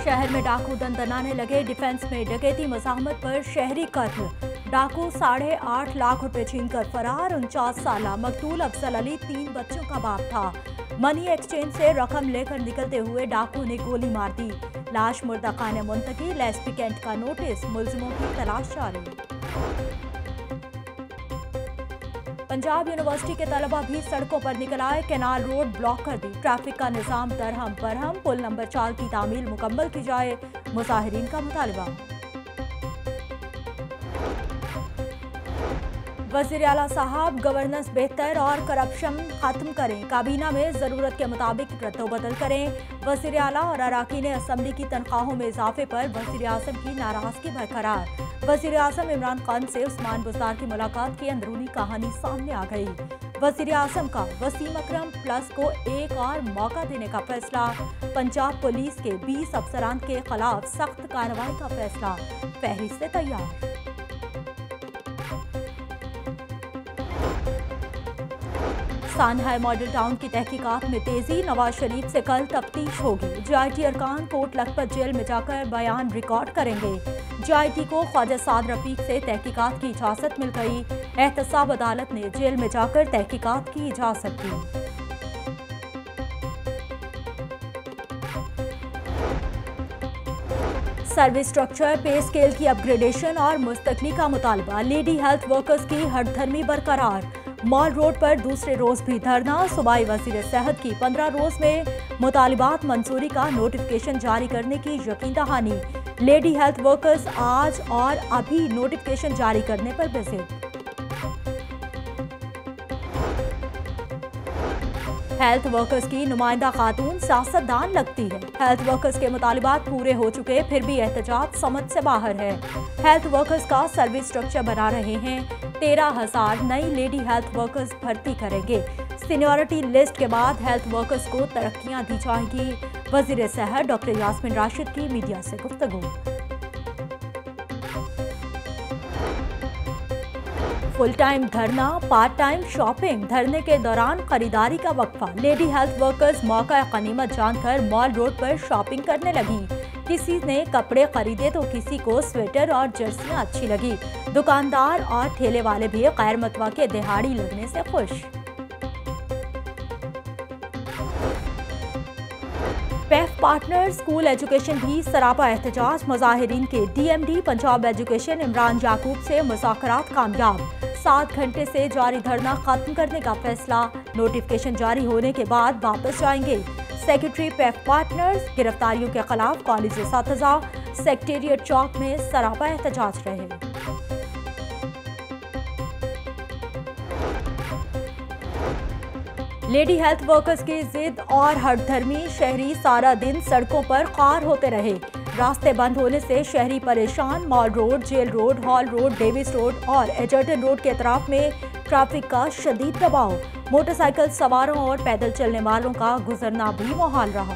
शहर में डाकू दंदनाने लगे। डिफेंस में डकैती मज़ाहमत पर शहरी कत्ल। डाकू 8.5 लाख रुपए छीनकर फरार। 49 साल मकतूल अफजल अली 3 बच्चों का बाप था। मनी एक्सचेंज से रकम लेकर निकलते हुए डाकू ने गोली मार दी। लाश मुर्दा खाने मुंतकिल। एसपी कैंट का नोटिस। मुलजिमों की तलाश जारी। पंजाब यूनिवर्सिटी के तलबा भी सड़कों पर निकल आए। कैनाल रोड ब्लॉक कर दी। ट्रैफिक का निजाम दरहम बरहम। पुल नंबर 4 की तामील मुकम्मल की जाए। मुजाहिरीन का मुतालबा। वज़ीर आला साहब गवर्नेंस बेहतर और करप्शन खत्म करें। काबीना में जरूरत के मुताबिक रद्दोबदल करें। वज़ीर आला और अराकीन असम्बली की तनख्वाहों में इजाफे पर वज़ीर आज़म की नाराजगी बरकरार। वज़ीर आज़म इमरान खान से उस्मान बुज़दार की मुलाकात की अंदरूनी कहानी सामने आ गई। वज़ीर आज़म का वसीम अकरम प्लस को एक और मौका देने का फैसला। पंजाब पुलिस के 20 अफसरान के खिलाफ सख्त कार्रवाई का फैसला। फहरिस्त तैयार। सान्हा मॉडल टाउन की तहकीकात में तेजी। नवाज शरीफ से कल तफ्तीश होगी। JIT अरकान कोट लखपत जेल में जाकर बयान रिकॉर्ड करेंगे। JIT को ख्वाजा साद रफीक से तहकीकात की इजाजत मिल गई। एहतसाब अदालत ने जेल में जाकर तहकीकात की इजाजत दी। सर्विस स्ट्रक्चर पे स्केल की अपग्रेडेशन और मुस्तकली का मुतालबा। लेडी हेल्थ वर्कर्स की हठधर्मी बरकरार। मॉल रोड पर दूसरे रोज भी धरना। सूबाई वज़ीर सेहत की 15 रोज में मुतालिबात मंजूरी का नोटिफिकेशन जारी करने की यकीन दहानी। लेडी हेल्थ वर्कर्स आज और अभी नोटिफिकेशन जारी करने पर बिजी। हेल्थ वर्कर्स की नुमाइंदा खातून सियासतदान लगती है। हेल्थ वर्कर्स के मुतालिबात पूरे हो चुके फिर भी एहतजाज समझ से बाहर है। हेल्थ वर्कर्स का सर्विस स्ट्रक्चर बना रहे हैं। 13,000 नई लेडी हेल्थ वर्कर्स भर्ती करेंगे। सीनियरिटी लिस्ट के बाद हेल्थ वर्कर्स को तरक्कियां दी जाएंगी। वज़ीर सेहत डॉक्टर यास्मीन राशिद की मीडिया से गुफ्तगू। फुल टाइम धरना, पार्ट टाइम शॉपिंग। धरने के दौरान खरीदारी का वक्फा। लेडी हेल्थ वर्कर्स मौका गनीमत जानकर मॉल रोड पर शॉपिंग करने लगी। किसी ने कपड़े खरीदे तो किसी को स्वेटर और जर्सियां अच्छी लगी। दुकानदार और ठेले वाले भी गैर मतवा के दिहाड़ी लगने से खुश। पैफ पार्टनर स्कूल एजुकेशन भी सरापा एहतजाज। मुजाहिरीन के DMD पंजाब एजुकेशन इमरान याकूब से मुज़ाकरात कामयाब। 7 घंटे से जारी धरना खत्म करने का फैसला। नोटिफिकेशन जारी होने के बाद वापस जाएंगे। Secretary PAF partners. गिरफ्तारियों के खिलाफ कॉलेज असातिज़ा सेक्रेटेरिएट चौक में सरापा एहतजाज रहे। लेडी हेल्थ वर्कर्स की जिद और हठधर्मी। शहरी सारा दिन सड़कों पर खार होते रहे। रास्ते बंद होने से शहरी परेशान। Mall road, jail road, hall road, Davis road और एजर्टन रोड के अतराफ में ट्रैफिक का शदीद दबाव। मोटरसाइकिल सवारों और पैदल चलने वालों का गुजरना भी मुहाल रहा।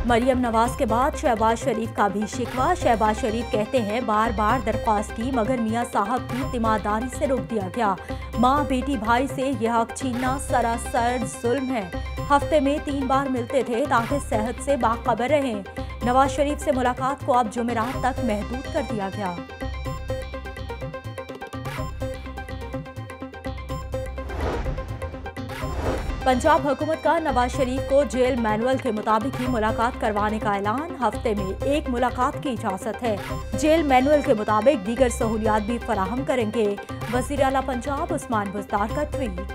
मरियम नवाज के बाद शहबाज शरीफ का भी शिकवा। शहबाज शरीफ कहते हैं बार बार दरख्वास्त की मगर मियां साहब की तिमारदारी से रोक दिया गया। माँ बेटी भाई से यह हक छीनना सरासर जुल्म है। हफ्ते में 3 बार मिलते थे ताकि सेहत से बाखबर रहें। नवाज शरीफ से मुलाकात को अब जुमेरात तक महदूद कर दिया गया। पंजाब हुकूमत का नवाज शरीफ को जेल मैनुअल के मुताबिक ही मुलाकात करवाने का ऐलान। हफ्ते में 1 मुलाकात की इजाजत है। जेल मैनुअल के मुताबिक दीगर सहूलियात भी फराहम करेंगे। वज़ीर आला पंजाब उस्मान बुज़दार का ट्वीट।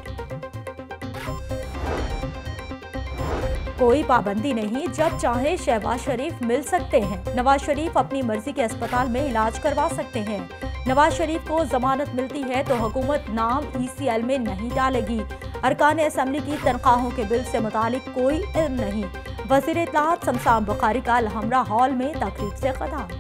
कोई पाबंदी नहीं, जब चाहे शहबाज शरीफ मिल सकते हैं। नवाज शरीफ अपनी मर्जी के अस्पताल में इलाज करवा सकते हैं। नवाज शरीफ को जमानत मिलती है तो हुकूमत नाम ECL में नहीं डालेगी। अरकान असम्बली की तनख्वाहों के बिल से मुतालिक कोई इल्म नहीं। वज़ीर इत्तलात शमशान बुखारी का अलहमरा हॉल में तकरीब से खिताब।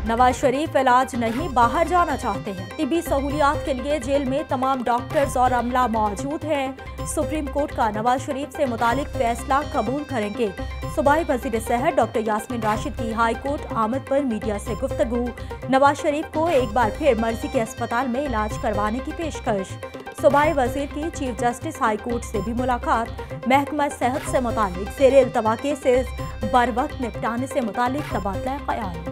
नवाज शरीफ इलाज नहीं बाहर जाना चाहते हैं। तिब्बी सहूलियात के लिए जेल में तमाम डॉक्टर्स और अमला मौजूद हैं। सुप्रीम कोर्ट का नवाज शरीफ से मुतालिक फैसला कबूल करेंगे। सूबाई वजीर सेहत डॉक्टर यास्मीन राशिद की हाई कोर्ट आमद पर मीडिया से गुफ्तगू। नवाज शरीफ को एक बार फिर मर्जी के अस्पताल में इलाज करवाने की पेशकश। सूबाई वजीर की चीफ जस्टिस हाई कोर्ट से भी मुलाकात। महकमा सेहत से मुतालिक ज़ेर इल्तवा केसेस बर वक्त निपटाने से मुतालिक तबादला ख्याल।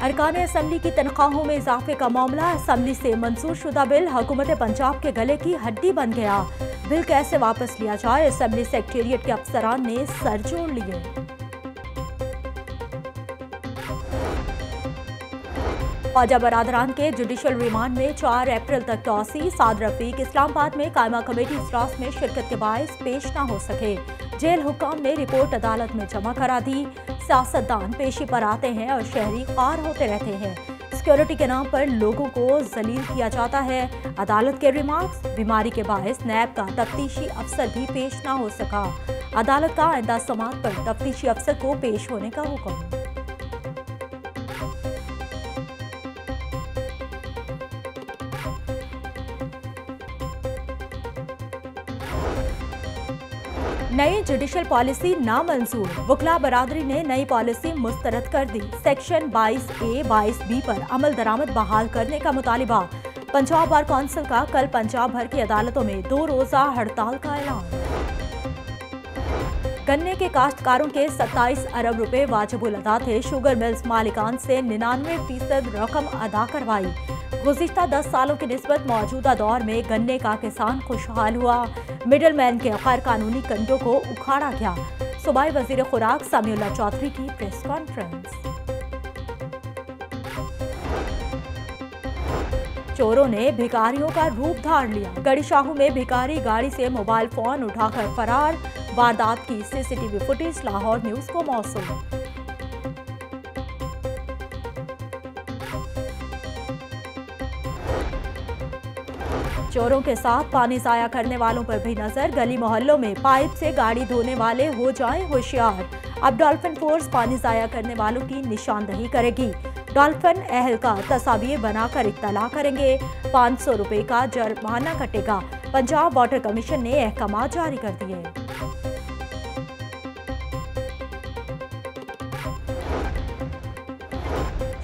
अरकान असम्बली की तनख्वाहों में इजाफे का मामला असम्बली से मंजूर शुदा बिल हुकूमत पंजाब के गले की हड्डी बन गया। बिल कैसे वापस लिया जाए, असम्बली सेक्रेटेरिएट के अफसरान ने सर जोड़ लिए। ख्वाजा बरादरान के जुडिशल रिमांड में 4 अप्रैल तक तौसी। साद रफीक इस्लामाबाद में कायमा कमेटी इजलास में शिरकत के बायस पेश न हो सके। जेल हुक्काम ने रिपोर्ट अदालत में जमा करा दी। सियासतदान पेशी पर आते हैं और शहरी ख्वार होते रहते हैं। सिक्योरिटी के नाम पर लोगों को जलील किया जाता है। अदालत के रिमार्क्स, बीमारी के बायस नैब का तफ्तीशी अफसर भी पेश न हो सका। अदालत का आइंदा समाअत पर तफ्तीशी अफसर को पेश होने का हुक्म। नई जुडिशल पॉलिसी नामंजूर। वकला बरादरी ने नई पॉलिसी मुस्तरद कर दी। सेक्शन 22A 22B पर अमल दरामद बहाल करने का मुतालिबा। पंजाब बार कौंसिल का कल पंजाब भर की अदालतों में 2 रोजा हड़ताल का ऐलान। गन्ने के काश्तकारों के 27 अरब रुपए वाजिबुल अदा थे। शुगर मिल्स मालिकान से 99% रकम अदा करवाई। गुज़िश्ता 10 सालों की निस्बत मौजूदा दौर में गन्ने का किसान खुशहाल हुआ। मिडल मैन के गैर कानूनी कंडों को उखाड़ा गया। सूबाई वजीर खुराक सामिउल्लाह चौधरी की प्रेस कॉन्फ्रेंस। चोरों ने भिखारियों का रूप धार लिया। गड़ीशाहू में भिखारी गाड़ी से मोबाइल फोन उठाकर फरार। वारदात की सीसीटीवी फुटेज लाहौर न्यूज को मौसूल। चोरों के साथ पानी जाया करने वालों पर भी नजर। गली मोहल्लों में पाइप से गाड़ी धोने वाले हो जाएं होशियार। अब डॉल्फिन फोर्स पानी जाया करने वालों की निशानदही करेगी। डॉल्फिन एहलकार तस्वीर बनाकर इत्तला करेंगे। 500 रुपए का जुर्माना कटेगा। पंजाब वाटर कमीशन ने अहकाम जारी कर दिए।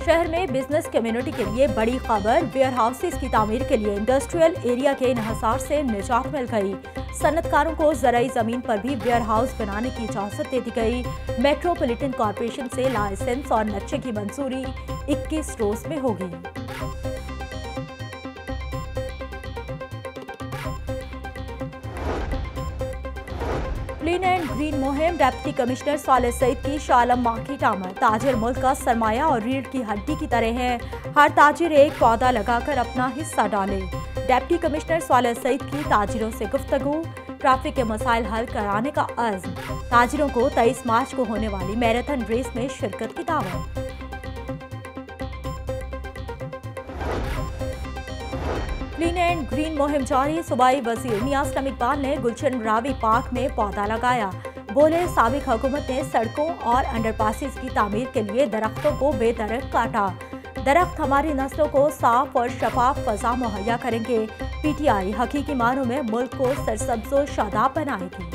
शहर में बिजनेस कम्युनिटी के लिए बड़ी खबर। वेयर हाउसेस की तामीर के लिए इंडस्ट्रियल एरिया के इन्हिसार से निजात मिल गई। सनतकारों को ज़राई ज़मीन पर भी वेयर हाउस बनाने की इजाज़त दे दी गई। मेट्रोपॉलिटन कॉरपोरेशन से लाइसेंस और नक्शे की मंजूरी 21 रोज में होगी। क्लीन एंड ग्रीन मुहिम। डिप्टी कमिश्नर सालेह सईद की शालम माह की टामर। ताजिर मुल्क का सरमाया और रीढ़ की हड्डी की तरह है। हर ताजिर एक पौधा लगाकर अपना हिस्सा डाले। डिप्टी कमिश्नर सालेह सईद की ताजिरों से गुफ्तगू। ट्रैफिक के मसाइल हल कराने का अज़्म। ताजिरों को 23 मार्च को होने वाली मैराथन रेस में शिरकत की दावत। क्लीन एंड ग्रीन मुहिम जारी। सूबाई वजीर मियां असलम इकबाल ने गुलशन रावी पार्क में पौधा लगाया। बोले, साबिक हुकूमत ने सड़कों और अंडरपासेस की तामीर के लिए दरख्तों को बेदरख्त काटा। दरख्त हमारी नस्लों को साफ और शफाफ फजा मुहैया करेंगे। PTI हकीकी मानों में मुल्क को सरसब्ज़ो शादाब बनाएगी।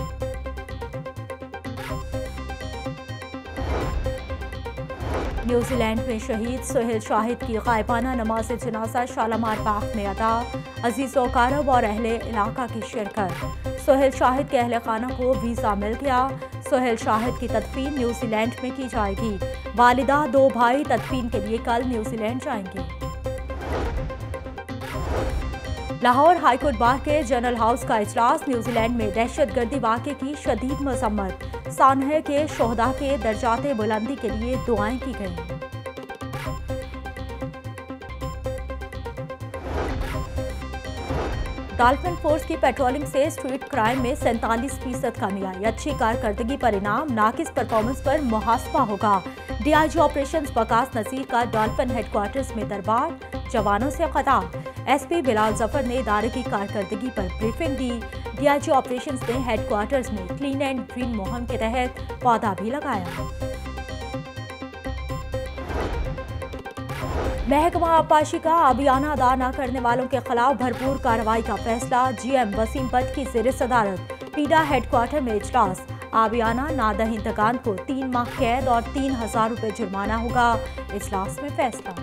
न्यूजीलैंड में शहीद सोहेल शाहिद की गायबाना नमाज जनाजा शालामार बाग में अदा। अजीज़ व कारब और अहले इलाका की शिरकत। सोहेल शाहिद के अहले खाना को वीज़ा मिल गया। सोहेल शाहिद की तदफीन न्यूजीलैंड में की जाएगी। वालिदा 2 भाई तदफीन के लिए कल न्यूजीलैंड जाएंगे। लाहौर हाईकोर्ट बार के जनरल हाउस का इजलास। न्यूजीलैंड में दहशतगर्दी वाक़े की शदीद मजम्मत। सानहे के शोहदा के दर्जाते बुलंदी के लिए दुआएं की गई। डॉल्फिन फोर्स की पेट्रोलिंग से स्ट्रीट क्राइम में 47% कमी आई। अच्छी कारकर्दगी पर इनाम, नाकिस परफॉर्मेंस पर मुहासबा होगा। DIG ऑपरेशंस वकास नसीर का डॉल्फिन हेडक्वार्टर्स में दरबार। जवानों से खिताब। SP बिलाल जफर ने इदारे की कारकर्दगी पर ब्रीफिंग दी। DIG ऑपरेशंस ने हेडक्वार्टर्स में क्लीन एंड ग्रीन मुहिम के तहत पौधा भी लगाया। महकमा आबपाशी का अभियाना अदा न करने वालों के खिलाफ भरपूर कार्रवाई का फैसला। जीएम वसीम बट की ज़ेर सदारत पीडा हेडक्वार्टर में इजलास। आबियाना नादहिंदगान को 3 माह कैद और 3000 रुपये जुर्माना होगा। इजलास में फैसला।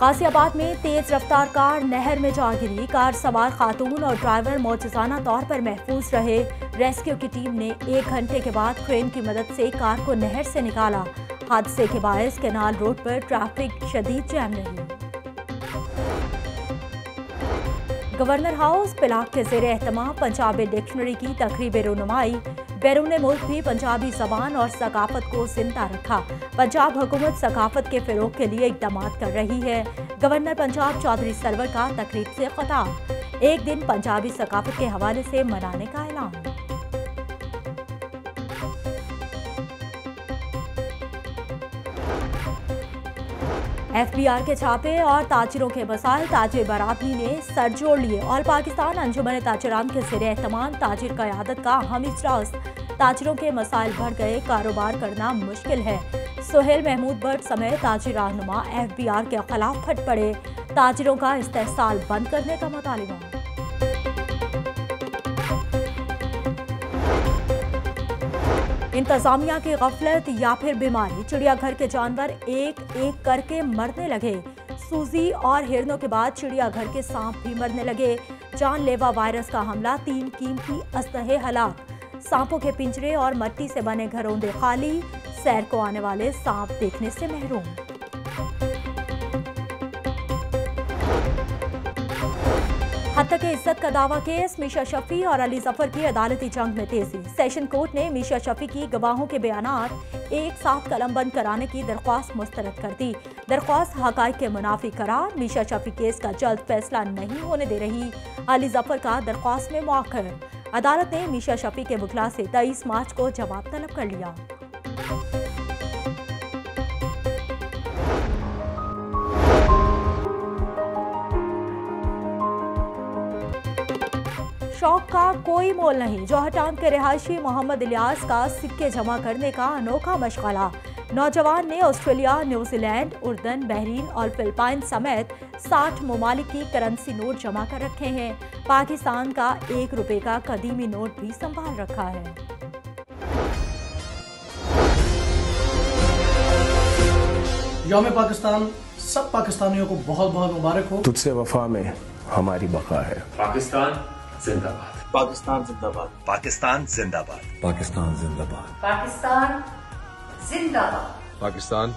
गाजियाबाद में तेज रफ्तार कार नहर में जा गिरी। कार सवार खातून और ड्राइवर मौजूजाना तौर पर महफूज रहे। रेस्क्यू की टीम ने 1 घंटे के बाद क्रेन की मदद से कार को नहर से निकाला। हादसे के बायस कैनाल रोड पर ट्रैफिक शदीद जैम रही। गवर्नर हाउस पिलाक के ज़ेरे एहतमाम पंजाबी डिक्शनरी की तकरीबी रुनुमाई। बैरून मुल्क भी पंजाबी ज़बान और सकाफत को जिंदा रखा। पंजाब हुकूमत सकाफत के फ़रोग के लिए इक़दाम कर रही है। गवर्नर पंजाब चौधरी सरवर का तकरीब से खिताब। एक दिन पंजाबी सकाफत के हवाले से मनाने का ऐलान। FBR के छापे और ताजिरों के मसाइल। ताजिर बरादरी ने सर जोड़ लिए। ऑल पाकिस्तान अंजुमन ताजिरान के ज़ेरे एहतमाम ताजिर क़यादत का अहम इजलास। ताजिरों के मसाइल बढ़ गए, कारोबार करना मुश्किल है। सुहेल महमूद भट्ट समेत ताजिर रहनुमा FBR के खिलाफ फट पड़े। ताजिरों का इस्तेहसाल बंद करने का मुतालिबा। इंतजामिया की गफलत या फिर बीमारी। चिड़ियाघर के जानवर एक एक करके मरने लगे। सूजी और हिरनों के बाद चिड़ियाघर के सांप भी मरने लगे। जानलेवा वायरस का हमला, 3 कीमती असलहे हलाक। सांपों के पिंजरे और मट्टी से बने घरौंदे खाली। सैर को आने वाले सांप देखने से महरूम। हत्या के इज्जत का दावा केस। मीशा शफी और अली जफर की अदालती जंग में तेजी। सेशन कोर्ट ने मीशा शफी की गवाहों के बयानात एक साथ कलमबंद कराने की दरख्वास्त मुस्तरद कर दी। दरख्वास्त हकाइक के मुनाफी करार। मीशा शफी केस का जल्द फैसला नहीं होने दे रही। अली जफर का दरख्वास्त में मौखर। अदालत ने मीशा शफी के वकला से 23 मार्च को जवाब तलब कर लिया। शौक का कोई मोल नहीं। जौहर के रिहायशी मोहम्मद इलियास का सिक्के जमा करने का अनोखा मशगला। नौजवान ने ऑस्ट्रेलिया, न्यूजीलैंड, उर्दन, बहरीन और फिलिपाइन समेत 60 ममालिक की करेंसी नोट जमा कर रखे हैं। पाकिस्तान का 1 रुपए का कदीमी नोट भी संभाल रखा है। यौम पाकिस्तान सब पाकिस्तानियों को बहुत बहुत मुबारक हो। तुझसे वफा में हमारी बका है। पाकिस्तान जिंदाबाद। पाकिस्तान जिंदाबाद। पाकिस्तान जिंदाबाद। पाकिस्तान जिंदाबाद। पाकिस्तान जिंदाबाद। पाकिस्तान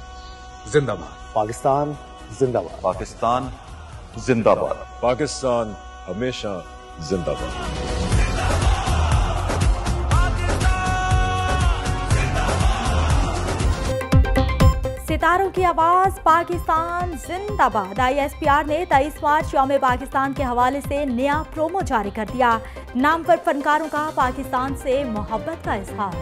जिंदाबाद। पाकिस्तान जिंदाबाद। पाकिस्तान जिंदाबाद। पाकिस्तान हमेशा जिंदाबाद। सितारों की आवाज पाकिस्तान जिंदाबाद। ISPR ने 23 मार्च यौम पाकिस्तान के हवाले से नया प्रोमो जारी कर दिया। नामवर फनकारों का पाकिस्तान से मोहब्बत का इजहार।